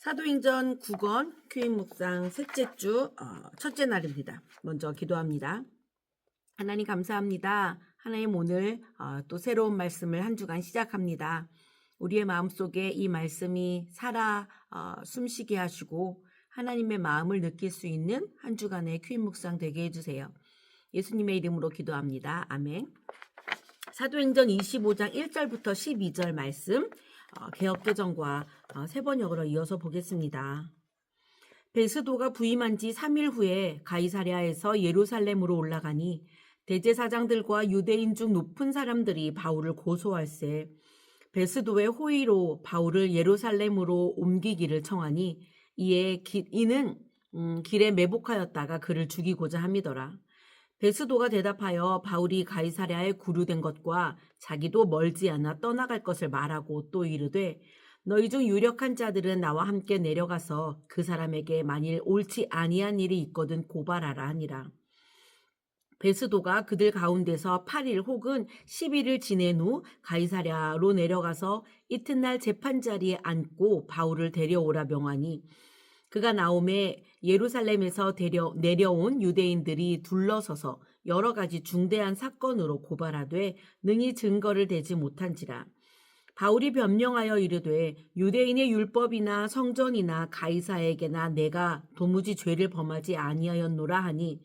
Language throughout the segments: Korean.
사도행전 9권 큐인 묵상 셋째 주 첫째 날입니다. 먼저 기도합니다. 하나님 감사합니다. 하나님 오늘 또 새로운 말씀을 한 주간 시작합니다. 우리의 마음속에 이 말씀이 살아 숨쉬게 하시고 하나님의 마음을 느낄 수 있는 한 주간의 큐인 묵상 되게 해주세요. 예수님의 이름으로 기도합니다. 아멘. 사도행전 25장 1절부터 12절 말씀 개역개정과 세번역으로 이어서 보겠습니다. 베스도가 부임한 지 3일 후에 가이사랴에서 예루살렘으로 올라가니 대제사장들과 유대인 중 높은 사람들이 바울을 고소할세 베스도의 호의로 바울을 예루살렘으로 옮기기를 청하니 이는 길에 매복하였다가 그를 죽이고자 함이더라. 베스도가 대답하여 바울이 가이사랴에 구류된 것과 자기도 멀지 않아 떠나갈 것을 말하고 또 이르되 너희 중 유력한 자들은 나와 함께 내려가서 그 사람에게 만일 옳지 아니한 일이 있거든 고발하라 하니라. 베스도가 그들 가운데서 8일 혹은 11일 지낸 후 가이사랴로 내려가서 이튿날 재판자리에 앉고 바울을 데려오라 명하니 그가 나오매 예루살렘에서 내려온 유대인들이 둘러서서 여러 가지 중대한 사건으로 고발하되 능히 증거를 대지 못한지라. 바울이 변명하여 이르되 유대인의 율법이나 성전이나 가이사에게나 내가 도무지 죄를 범하지 아니하였노라 하니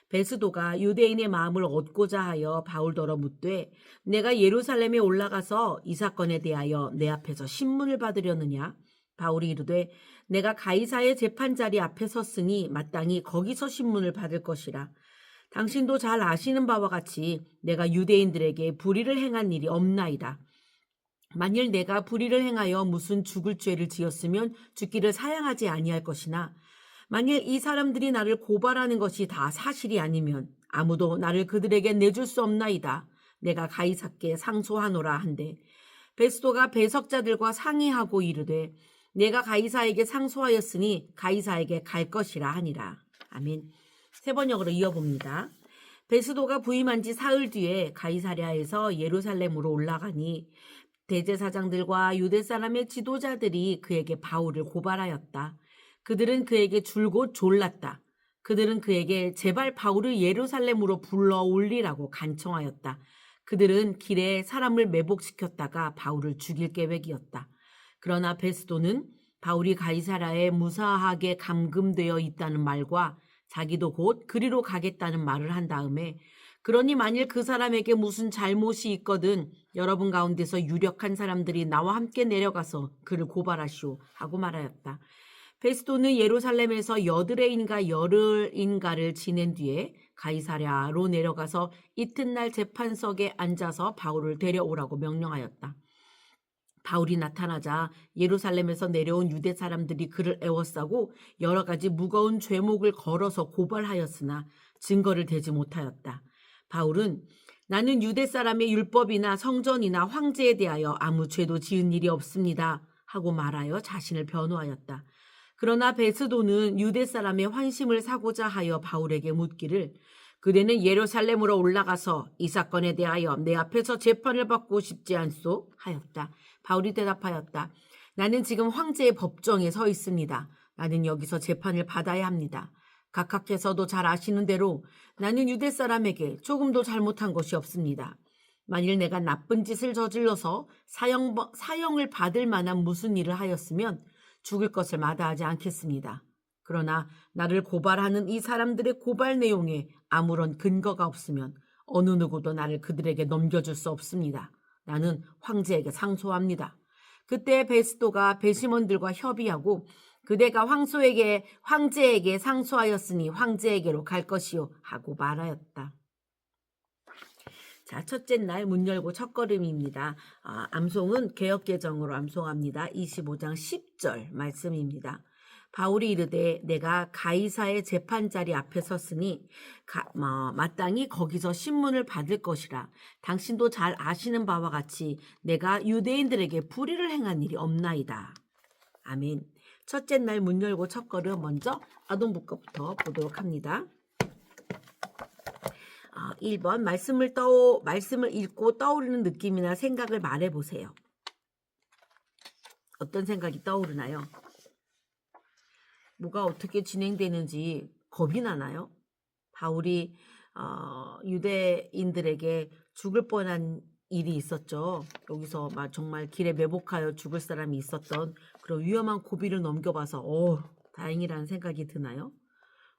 베스도가 유대인의 마음을 얻고자 하여 바울더러 묻되 내가 예루살렘에 올라가서 이 사건에 대하여 내 앞에서 신문을 받으려느냐? 바울이 이르되 내가 가이사의 재판자리 앞에 섰으니 마땅히 거기서 신문을 받을 것이라. 당신도 잘 아시는 바와 같이 내가 유대인들에게 불의를 행한 일이 없나이다. 만일 내가 불의를 행하여 무슨 죽을 죄를 지었으면 죽기를 사양하지 아니할 것이나 만일 이 사람들이 나를 고발하는 것이 다 사실이 아니면 아무도 나를 그들에게 내줄 수 없나이다. 내가 가이사께 상소하노라 한데 베스도가 배석자들과 상의하고 이르되 내가 가이사에게 상소하였으니 가이사에게 갈 것이라 하니라. 아멘. 세번역으로 이어봅니다. 베스도가 부임한 지 사흘 뒤에 가이사랴에서 예루살렘으로 올라가니 대제사장들과 유대 사람의 지도자들이 그에게 바울을 고발하였다. 그들은 그에게 줄곧 졸랐다. 그들은 그에게 제발 바울을 예루살렘으로 불러 올리라고 간청하였다. 그들은 길에 사람을 매복시켰다가 바울을 죽일 계획이었다. 그러나 베스도는 바울이 가이사랴에 무사하게 감금되어 있다는 말과 자기도 곧 그리로 가겠다는 말을 한 다음에 그러니 만일 그 사람에게 무슨 잘못이 있거든 여러분 가운데서 유력한 사람들이 나와 함께 내려가서 그를 고발하시오 하고 말하였다. 베스도는 예루살렘에서 여드레인가 열흘인가를 지낸 뒤에 가이사랴로 내려가서 이튿날 재판석에 앉아서 바울을 데려오라고 명령하였다. 바울이 나타나자 예루살렘에서 내려온 유대 사람들이 그를 애워싸고 여러 가지 무거운 죄목을 걸어서 고발하였으나 증거를 대지 못하였다. 바울은 나는 유대 사람의 율법이나 성전이나 황제에 대하여 아무 죄도 지은 일이 없습니다 하고 말하여 자신을 변호하였다. 그러나 베스도는 유대 사람의 환심을 사고자 하여 바울에게 묻기를 그대는 예루살렘으로 올라가서 이 사건에 대하여 내 앞에서 재판을 받고 싶지 않소? 하였다. 바울이 대답하였다. 나는 지금 황제의 법정에 서 있습니다. 나는 여기서 재판을 받아야 합니다. 각하께서도 잘 아시는 대로 나는 유대 사람에게 조금도 잘못한 것이 없습니다. 만일 내가 나쁜 짓을 저질러서 사형을 받을 만한 무슨 일을 하였으면 죽을 것을 마다하지 않겠습니다. 그러나 나를 고발하는 이 사람들의 고발 내용에 아무런 근거가 없으면 어느 누구도 나를 그들에게 넘겨줄 수 없습니다. 나는 황제에게 상소합니다. 그때 베스도가 배심원들과 협의하고 그대가 황제에게 상소하였으니 황제에게로 갈 것이요 하고 말하였다. 자, 첫째 날 문 열고 첫걸음입니다. 암송은 개역개정으로 암송합니다. 25장 10절 말씀입니다. 바울이 이르되 내가 가이사의 재판자리 앞에 섰으니 마땅히 거기서 신문을 받을 것이라. 당신도 잘 아시는 바와 같이 내가 유대인들에게 불의를 행한 일이 없나이다. 아멘. 첫째 날 문 열고 첫걸음 먼저 아동북거부터 보도록 합니다. 1번 말씀을 읽고 떠오르는 느낌이나 생각을 말해보세요. 어떤 생각이 떠오르나요? 뭐가 어떻게 진행되는지 겁이 나나요? 바울이 유대인들에게 죽을 뻔한 일이 있었죠. 여기서 막 정말 길에 매복하여 죽을 사람이 있었던 그런 위험한 고비를 넘겨봐서 다행이라는 생각이 드나요?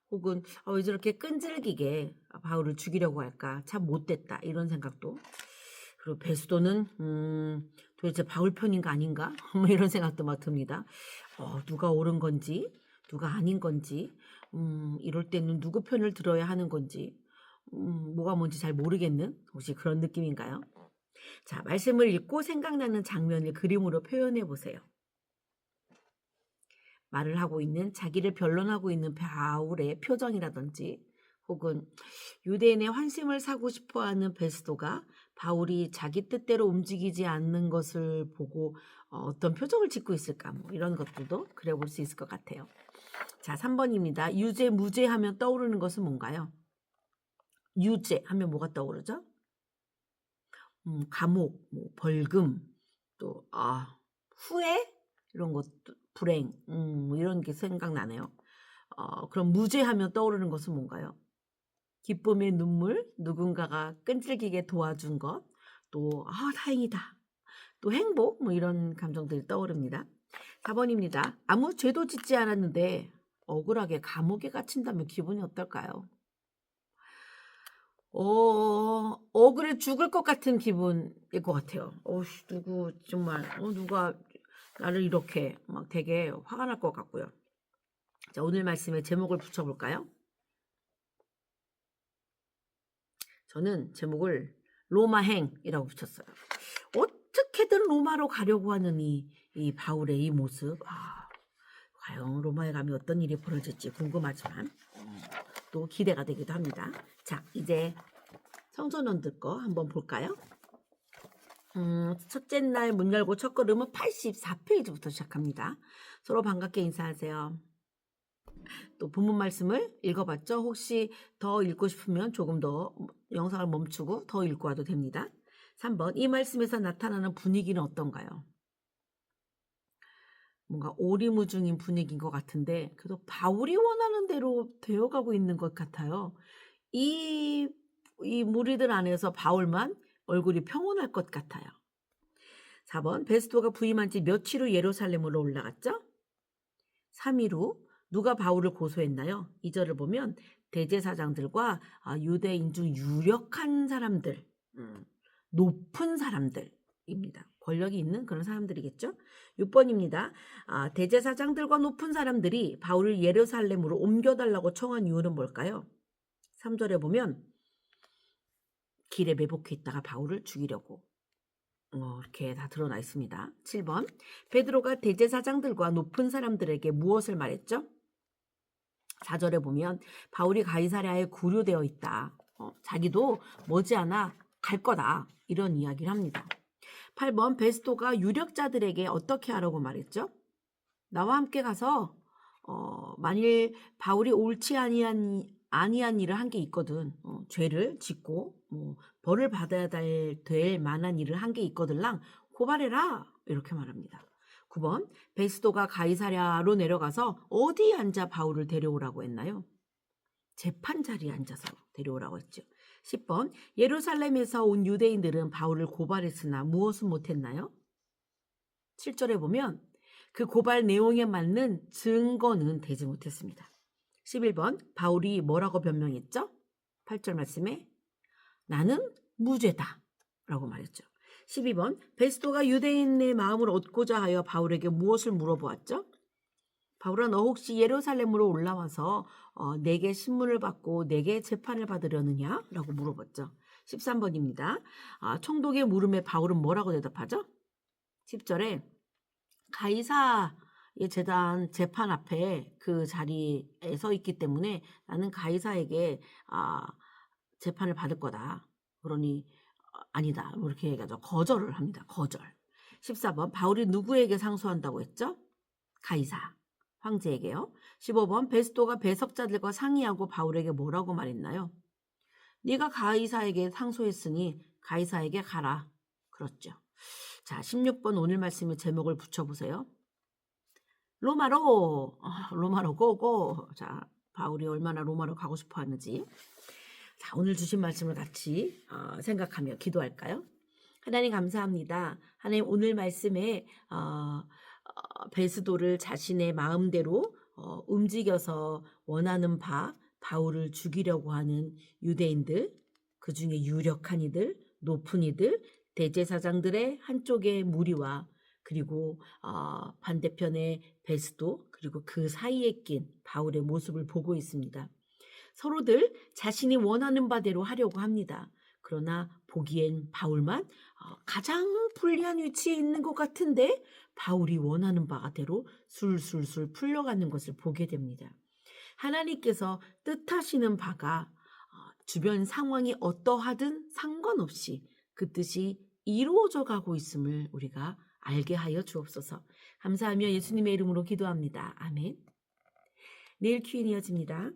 혹은 왜 저렇게 끈질기게 바울을 죽이려고 할까? 참 못됐다 이런 생각도. 그리고 베스도는 도대체 바울 편인가 아닌가? 뭐 이런 생각도 막 듭니다. 누가 옳은 건지 누가 아닌 건지 이럴 때는 누구 편을 들어야 하는 건지 뭐가 뭔지 잘 모르겠는 혹시 그런 느낌인가요? 자, 말씀을 읽고 생각나는 장면을 그림으로 표현해 보세요. 말을 하고 있는 자기를 변론하고 있는 바울의 표정이라든지 혹은 유대인의 환심을 사고 싶어하는 베스도가 바울이 자기 뜻대로 움직이지 않는 것을 보고 어떤 표정을 짓고 있을까 뭐 이런 것들도 그려볼 수 있을 것 같아요. 자, 3번입니다. 유죄, 무죄 하면 떠오르는 것은 뭔가요? 유죄 하면 뭐가 떠오르죠? 감옥, 뭐 벌금, 또 후회 이런 것도 불행, 뭐 이런 게 생각나네요. 그럼 무죄 하면 떠오르는 것은 뭔가요? 기쁨의 눈물, 누군가가 끈질기게 도와준 것, 또 다행이다, 또 행복, 뭐 이런 감정들이 떠오릅니다. 4번입니다. 아무 죄도 짓지 않았는데 억울하게 감옥에 갇힌다면 기분이 어떨까요? 억울해 죽을 것 같은 기분일 것 같아요. 누구 정말 누가 나를 이렇게 막 되게 화가 날 것 같고요. 자, 오늘 말씀에 제목을 붙여볼까요? 저는 제목을 로마행이라고 붙였어요. 어떻게든 로마로 가려고 하는 이 바울의 이 모습, 과연 로마에 가면 어떤 일이 벌어질지 궁금하지만 또 기대가 되기도 합니다. 자, 이제 청소년들 거 한번 볼까요? 첫째 날 문 열고 첫 걸음은 84페이지부터 시작합니다. 서로 반갑게 인사하세요. 또 본문 말씀을 읽어봤죠? 혹시 더 읽고 싶으면 조금 더 영상을 멈추고 더 읽고 와도 됩니다. 3번, 이 말씀에서 나타나는 분위기는 어떤가요? 뭔가 오리무중인 분위기인 것 같은데 그래도 바울이 원하는 대로 되어가고 있는 것 같아요. 이 무리들 안에서 바울만 얼굴이 평온할 것 같아요. 4번, 베스도가 부임한 지 며칠 후 예루살렘으로 올라갔죠? 3일 후 누가 바울을 고소했나요? 2절을 보면 대제사장들과 유대인 중 유력한 사람들, 높은 사람들입니다. 권력이 있는 그런 사람들이겠죠? 6번입니다. 대제사장들과 높은 사람들이 바울을 예루살렘으로 옮겨달라고 청한 이유는 뭘까요? 3절에 보면 길에 매복해 있다가 바울을 죽이려고 이렇게 다 드러나 있습니다. 7번, 베드로가 대제사장들과 높은 사람들에게 무엇을 말했죠? 4절에 보면 바울이 가이사랴에 구류되어 있다. 자기도 머지않아 갈 거다. 이런 이야기를 합니다. 8번, 베스도가 유력자들에게 어떻게 하라고 말했죠? 나와 함께 가서 만일 바울이 옳지 아니한 일을 한 게 있거든, 죄를 짓고 벌을 받아야 될 만한 일을 한 게 있거들랑 고발해라 이렇게 말합니다. 9번, 베스도가 가이사랴로 내려가서 어디에 앉아 바울을 데려오라고 했나요? 재판 자리에 앉아서 데려오라고 했죠. 10번, 예루살렘에서 온 유대인들은 바울을 고발했으나 무엇은 못했나요? 7절에 보면 그 고발 내용에 맞는 증거는 되지 못했습니다. 11번, 바울이 뭐라고 변명했죠? 8절 말씀에 나는 무죄다 라고 말했죠. 12번, 베스도가 유대인의 마음을 얻고자 하여 바울에게 무엇을 물어보았죠? 바울아, 너 혹시 예루살렘으로 올라와서 내게 신문을 받고 내게 재판을 받으려느냐? 라고 물어봤죠. 13번입니다. 총독의 물음에 바울은 뭐라고 대답하죠? 10절에 가이사의 재단 재판 앞에 그 자리에 서 있기 때문에 나는 가이사에게 재판을 받을 거다. 그러니 아니다. 이렇게 얘기하죠. 거절을 합니다. 거절. 14번, 바울이 누구에게 상소한다고 했죠? 가이사, 황제에게요. 15번, 베스도가 배석자들과 상의하고 바울에게 뭐라고 말했나요? 네가 가이사에게 상소했으니 가이사에게 가라. 그렇죠. 자, 16번 오늘 말씀의 제목을 붙여보세요. 로마로 로마로 고고. 자, 바울이 얼마나 로마로 가고 싶어 하는지. 자, 오늘 주신 말씀을 같이 생각하며 기도할까요? 하나님 감사합니다. 하나님 오늘 말씀에 베스도를 자신의 마음대로 움직여서 원하는 바울을 죽이려고 하는 유대인들, 그 중에 유력한 이들, 높은 이들, 대제사장들의 한쪽의 무리와 그리고 반대편의 베스도, 그리고 그 사이에 낀 바울의 모습을 보고 있습니다. 서로들 자신이 원하는 바대로 하려고 합니다. 그러나 보기엔 바울만 가장 불리한 위치에 있는 것 같은데 바울이 원하는 바대로 술술술 풀려가는 것을 보게 됩니다. 하나님께서 뜻하시는 바가 주변 상황이 어떠하든 상관없이 그 뜻이 이루어져 가고 있음을 우리가 알게 하여 주옵소서. 감사하며 예수님의 이름으로 기도합니다. 아멘. 내일 큐앤 이어집니다.